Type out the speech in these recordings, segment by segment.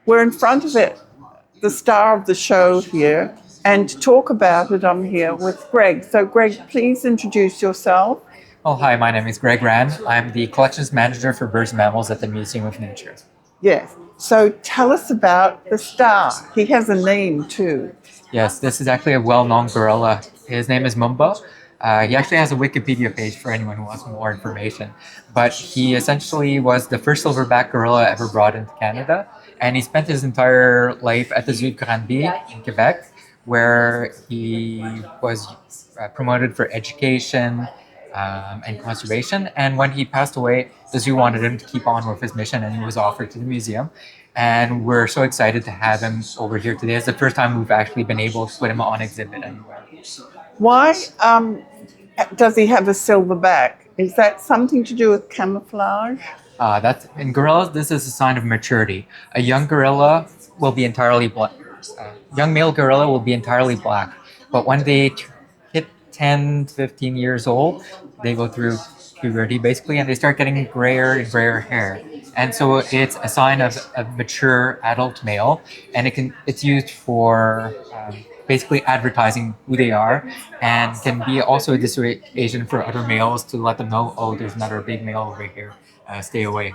We're in front of it, the star of the show here, and to talk about it, I'm here with Greg. So, Greg, please introduce yourself. Oh, hi, my name is Greg Rand. I'm the collections manager for birds and mammals at the Museum of Nature. Yes. So, tell us about the star. He has a name too. Yes, this is actually a well-known gorilla. His name is Mumba. He actually has a Wikipedia page for anyone who wants more information. But he essentially was the first silverback gorilla ever brought into Canada. And he spent his entire life at the Zoo de Granby in Quebec, where he was promoted for education and conservation. And when he passed away, the zoo wanted him to keep on with his mission, and he was offered to the museum. And we're so excited to have him over here today. It's the first time we've actually been able to put him on exhibit anywhere. Why does he have a silverback? Is that something to do with camouflage? That's in gorillas. This is a sign of maturity. A young gorilla will be entirely black. Young male gorilla will be entirely black, but when they hit 10 to 15 years old, they go through puberty basically, and they start getting grayer and grayer hair. And so it's a sign of a mature adult male, and it's used for basically advertising who they are, and can be also a dissuasion for other males to let them know, oh, there's another big male over here. Stay away.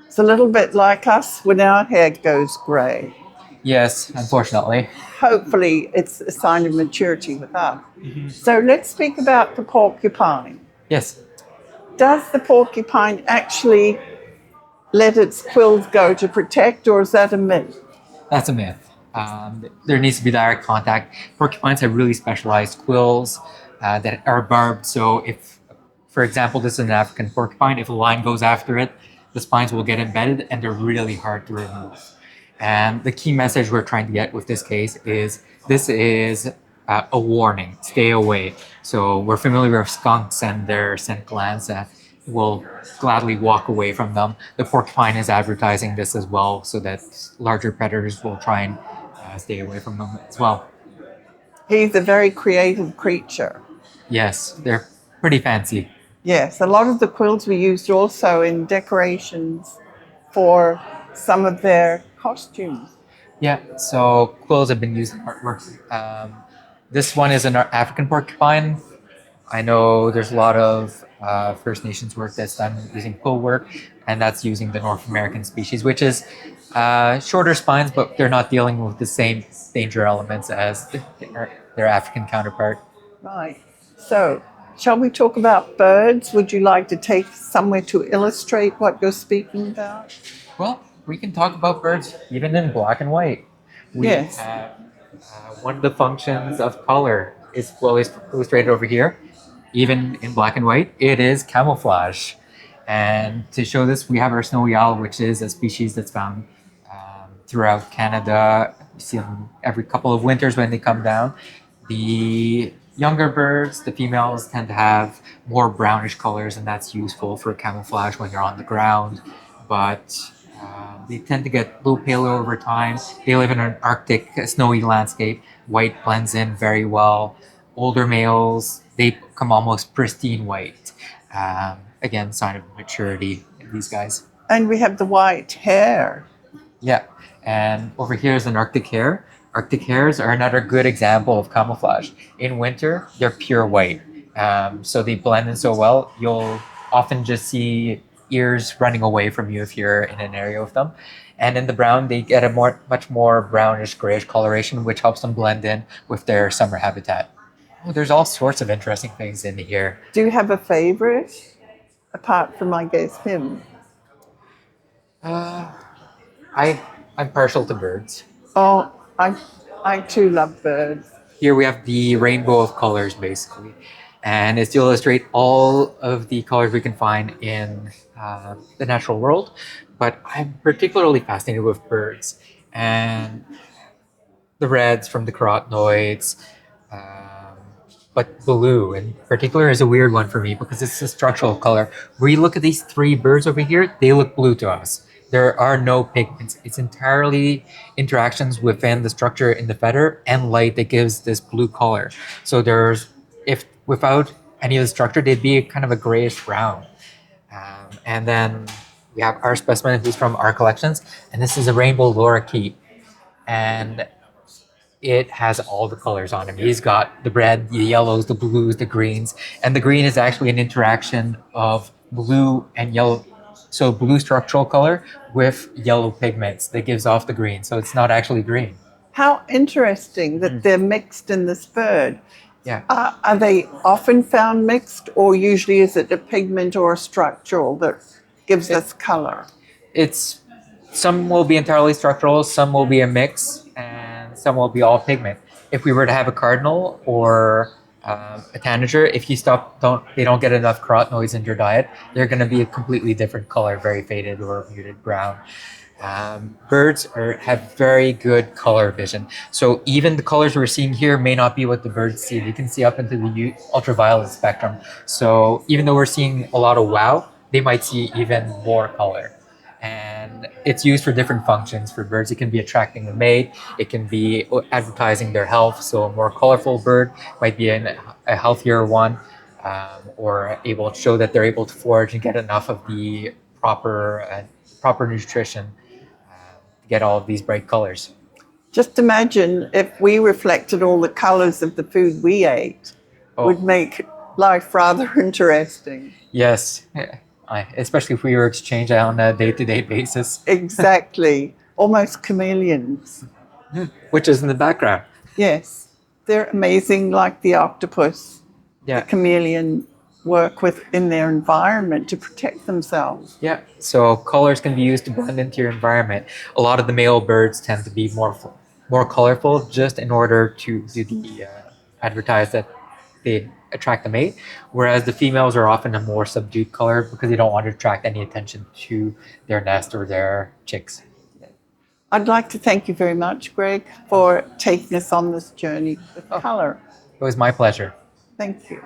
It's a little bit like us when our hair goes grey. Yes, unfortunately. Hopefully, it's a sign of maturity with us. So let's speak about the porcupine. Yes. Does the porcupine actually let its quills go to protect, or is that a myth? That's a myth. There needs to be direct contact. Porcupines have really specialized quills that are barbed. So if, for example, this is an African porcupine, if a lion goes after it, the spines will get embedded and they're really hard to remove. And the key message we're trying to get with this case is this is a warning, stay away. So we're familiar with skunks and their scent glands that will gladly walk away from them. The porcupine is advertising this as well, so that larger predators will try and stay away from them as well. He's a very creative creature. Yes, they're pretty fancy. Yes, a lot of the quills were used also in decorations for some of their costumes. Yeah, so quills have been used in artwork. This one is an African porcupine. I know there's a lot of First Nations work that's done using quill work, and that's using the North American species, which is shorter spines, but they're not dealing with the same danger elements as their African counterpart. Right. So, shall we talk about birds? Would you like to take somewhere to illustrate what you're speaking about? Well, we can talk about birds even in black and white. We Yes. have one of the functions of color is well illustrated over here. Even in black and white, it is camouflage. And to show this, we have our snowy owl, which is a species that's found throughout Canada. You see them every couple of winters when they come down. The younger birds, the females, tend to have more brownish colors, and that's useful for camouflage when you're on the ground. But they tend to get a little paler over time. They live in an Arctic snowy landscape. White blends in very well. Older males, they become almost pristine white. Again, sign of maturity in these guys. And we have the white hair. Yeah, and over here is an Arctic hare. Arctic hares are another good example of camouflage. In winter, they're pure white. So they blend in so well, you'll often just see ears running away from you if you're in an area with them. And in the brown, they get a much more brownish grayish coloration, which helps them blend in with their summer habitat. Oh, there's all sorts of interesting things in here. Do you have a favorite? Apart from, I guess, him. I'm partial to birds. Oh, I too love birds. Here we have the rainbow of colors, basically. And it's to illustrate all of the colors we can find in the natural world. But I'm particularly fascinated with birds. And the reds from the carotenoids. But blue in particular is a weird one for me because it's a structural color. Where you look at these three birds over here, they look blue to us. There are no pigments. It's entirely interactions within the structure in the feather and light that gives this blue color. So if without any of the structure, they'd be kind of a grayish brown. And then we have our specimen who's from our collections, and this is a rainbow lorikeet, and it has all the colors on him. He's got the red, the yellows, the blues, the greens, and the green is actually an interaction of blue and yellow. So blue structural color with yellow pigments that gives off the green. So it's not actually green. How interesting that they're mixed in this bird. Yeah. Are they often found mixed, or usually is it a pigment or a structural that gives us color? It's some will be entirely structural, some will be a mix, and some will be all pigment. If we were to have a cardinal or a tanager, if you they don't get enough carotenoids in your diet, they're going to be a completely different color, very faded or muted brown. Birds have very good color vision. So even the colors we're seeing here may not be what the birds see. They can see up into the ultraviolet spectrum. So even though we're seeing a lot of wow, they might see even more color. And it's used for different functions for birds. It can be attracting the mate. It can be advertising their health. So a more colorful bird might be a healthier one, or able to show that they're able to forage and get enough of the proper nutrition to get all of these bright colors. Just imagine if we reflected all the colors of the food we ate, would make life rather interesting. Yes. Especially if we were to change that on a day-to-day basis. Exactly. Almost chameleons. Which is in the background. Yes. They're amazing, like the octopus. Yeah. The chameleon work within their environment to protect themselves. Yeah. So colors can be used to blend into your environment. A lot of the male birds tend to be more colorful just in order to do the advertise that they attract the mate, whereas the females are often a more subdued color because they don't want to attract any attention to their nest or their chicks. I'd like to thank you very much, Greg, for taking us on this journey with color. It was my pleasure. Thank you.